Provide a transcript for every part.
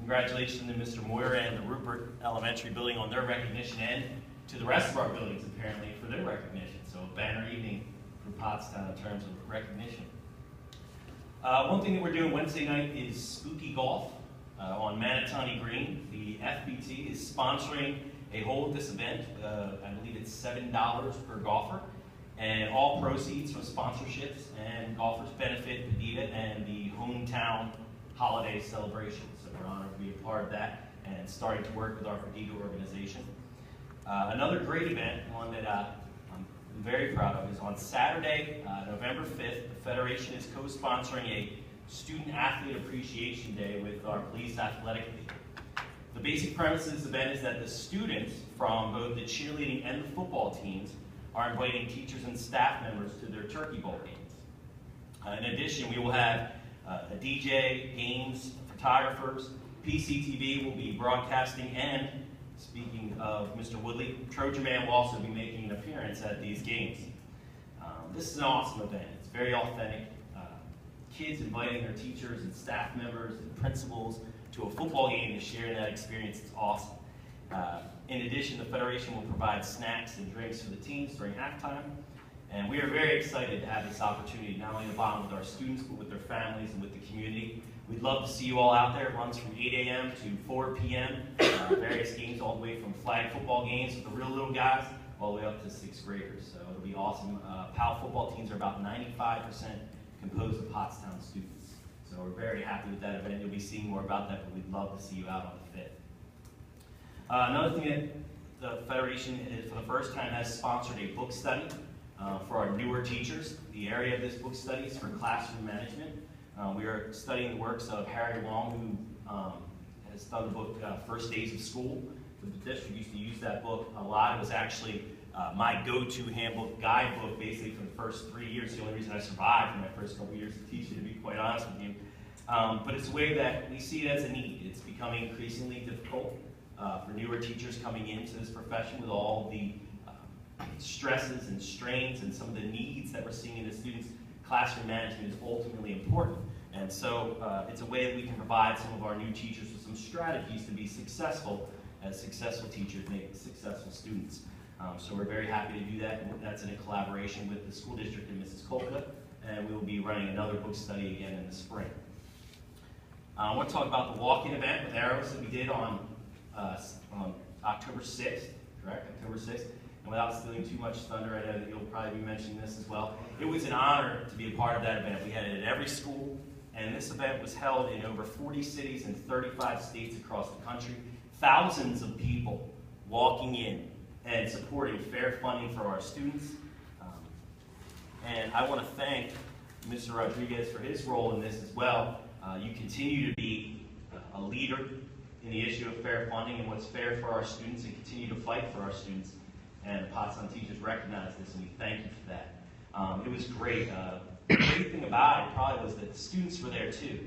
Congratulations to Mr. Moyer and the Rupert Elementary building on their recognition, and to the rest of our buildings apparently for their recognition. So a banner evening for Pottstown in terms of recognition. One thing that we're doing Wednesday night is spooky golf on Manatani Green. The FBT is sponsoring a hole at this event. I believe it's $7 per golfer, and all proceeds from sponsorships and golfers benefit Padita and the hometown holiday celebration. So we're honored to be a part of that and starting to work with our Padita organization. Another great event, one that I'm very proud of, is on Saturday, November 5th. The Federation is co-sponsoring a Student Athlete Appreciation Day with our Police Athletic League. The basic premise of this event is that the students from both the cheerleading and the football teams are inviting teachers and staff members to their Turkey Bowl games. In addition, we will have a DJ, games, photographers. PCTV will be broadcasting, and speaking of Mr. Woodley, Trojan Man will also be making an appearance at these games. This is an awesome event. It's very authentic. Kids inviting their teachers and staff members and principals to a football game to share that experience is awesome. In addition, the Federation will provide snacks and drinks for the teams during halftime. And we are very excited to have this opportunity, not only to bond with our students, but with their families and with the community. We'd love to see you all out there. It runs from 8 a.m. to 4 p.m. Various games all the way from flag football games with the real little guys all the way up to 6th graders. So it'll be awesome. PAL football teams are about 95% composed of Pottstown students. So we're very happy with that event. You'll be seeing more about that, but we'd love to see you out on the 5th. Another thing that the Federation, for the first time, has sponsored a book study for our newer teachers. The area of this book study is for classroom management. We are studying the works of Harry Long, who has done the book First Days of School. The district used to use that book a lot. It was actually my go-to handbook, guidebook, basically for the first 3 years. The only reason I survived in my first couple years of teaching, to be quite honest with you. But it's a way that we see it as a need. It's becoming increasingly difficult for newer teachers coming into this profession with all the stresses and strains and some of the needs that we're seeing in the students. Classroom management is ultimately important. And so it's a way that we can provide some of our new teachers with some strategies to be successful, as successful teachers make successful students. So we're very happy to do that. And that's in a collaboration with the school district and Mrs. Kolka. And we will be running another book study again in the spring. I want to talk about the walk-in event with arrows that we did on October 6th, correct? October 6th. And without stealing too much thunder, I know that you'll probably be mentioning this as well. It was an honor to be a part of that event. We had it at every school, and this event was held in over 40 cities and 35 states across the country. Thousands of people walking in and supporting fair funding for our students. And I want to thank Mr. Rodriguez for his role in this as well. You continue to be a leader in the issue of fair funding and what's fair for our students, and continue to fight for our students. And the Pottstown teachers recognize this, and we thank you for that. It was great. The great thing about it probably was that the students were there too.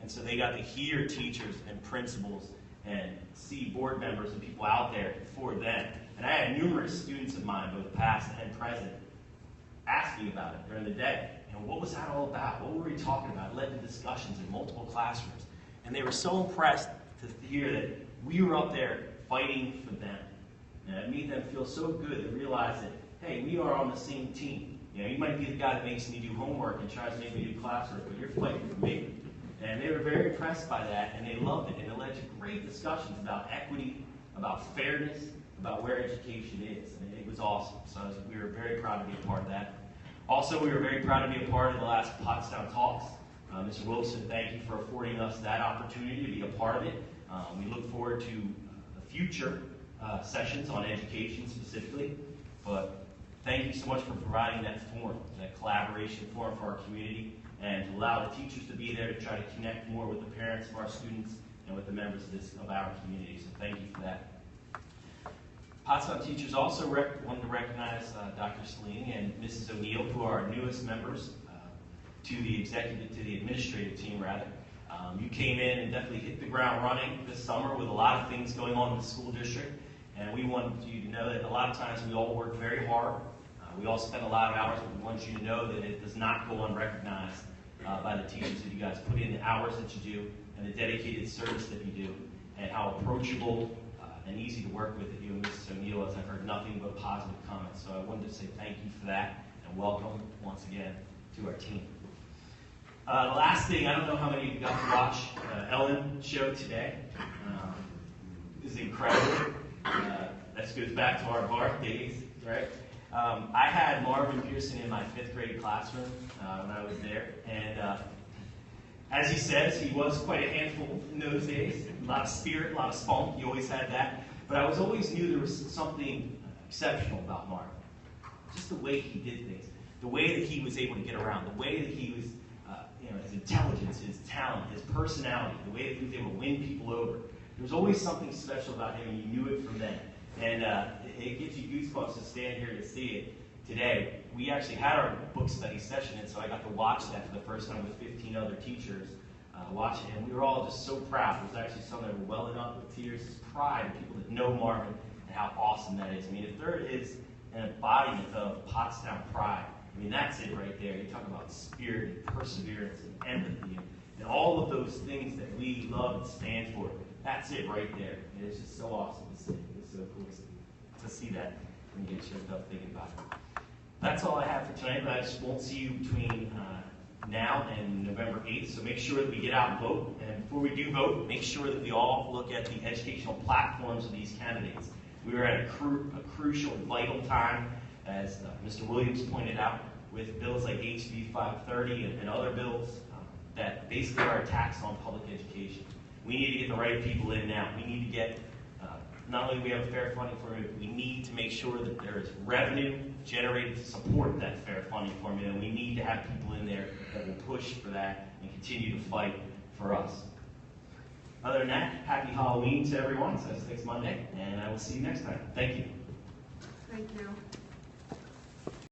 And so they got to hear teachers and principals and see board members and people out there for them. And I had numerous students of mine, both past and present, asking about it during the day. And what was that all about? What were we talking about? It led to discussions in multiple classrooms. And they were so impressed to hear that we were up there fighting for them. And it made them feel so good to realize that, hey, we are on the same team. You know, you might be the guy that makes me do homework and tries to make me do classwork, but you're fighting for me. And they were very impressed by that, and they loved it. And it led to great discussions about equity, about fairness, about where education is. And it was awesome. So we were very proud to be a part of that. Also, we were very proud to be a part of the last Pottstown Talks. Mr. Wilson, thank you for affording us that opportunity to be a part of it. We look forward to the future sessions on education specifically, but thank you so much for providing that forum, that collaboration forum for our community, and to allow the teachers to be there to try to connect more with the parents of our students and with the members of our community. So thank you for that. Pottstown teachers also wanted to recognize Dr. Celine and Mrs. O'Neill, who are our newest members to the administrative team rather. You came in and definitely hit the ground running this summer with a lot of things going on in the school district. And we wanted you to know that a lot of times we all work very hard. We all spend a lot of hours, but we want you to know that it does not go unrecognized by the teachers that you guys put in the hours that you do and the dedicated service that you do, and how approachable and easy to work with you and Mrs. O'Neill, as I've heard nothing but positive comments. So I wanted to say thank you for that, and welcome once again to our team. The last thing, I don't know how many of you got to watch Ellen's show today. This is incredible. That goes back to our Barth days, right? I had Marvin Pearson in my 5th grade classroom when I was there, and as he says, he was quite a handful in those days. A lot of spirit, a lot of spunk, he always had that. But I always knew there was something exceptional about Marvin. Just the way he did things, the way that he was able to get around, the way that he was, his intelligence, his talent, his personality, the way that he was able to win people over. There was always something special about him, and you knew it from then. And it gives you goosebumps to stand here to see it today. We actually had our book study session, and so I got to watch that for the first time with 15 other teachers watching it. And we were all just so proud. There was actually some that were welling up with tears, pride, of people that know Marvin and how awesome that is. I mean, if there is an embodiment of Pottstown pride, I mean, that's it right there. You talk about spirit and perseverance and empathy and all of those things that we love and stand for. That's it right there. And it's just so awesome to see. It's so cool to see that when you get choked up thinking about it. That's all I have for tonight, but I just won't see you between now and November 8th, so make sure that we get out and vote. And before we do vote, make sure that we all look at the educational platforms of these candidates. We are at a crucial, vital time, as Mr. Williams pointed out, with bills like HB 530 and other bills that basically are attacks on public education. We need to get the right people in now. We need to get, not only do we have a fair funding formula, we need to make sure that there is revenue generated to support that fair funding formula, and we need to have people in there that will push for that and continue to fight for us. Other than that, happy Halloween to everyone. So that's next Monday, and I will see you next time. Thank you. Thank you.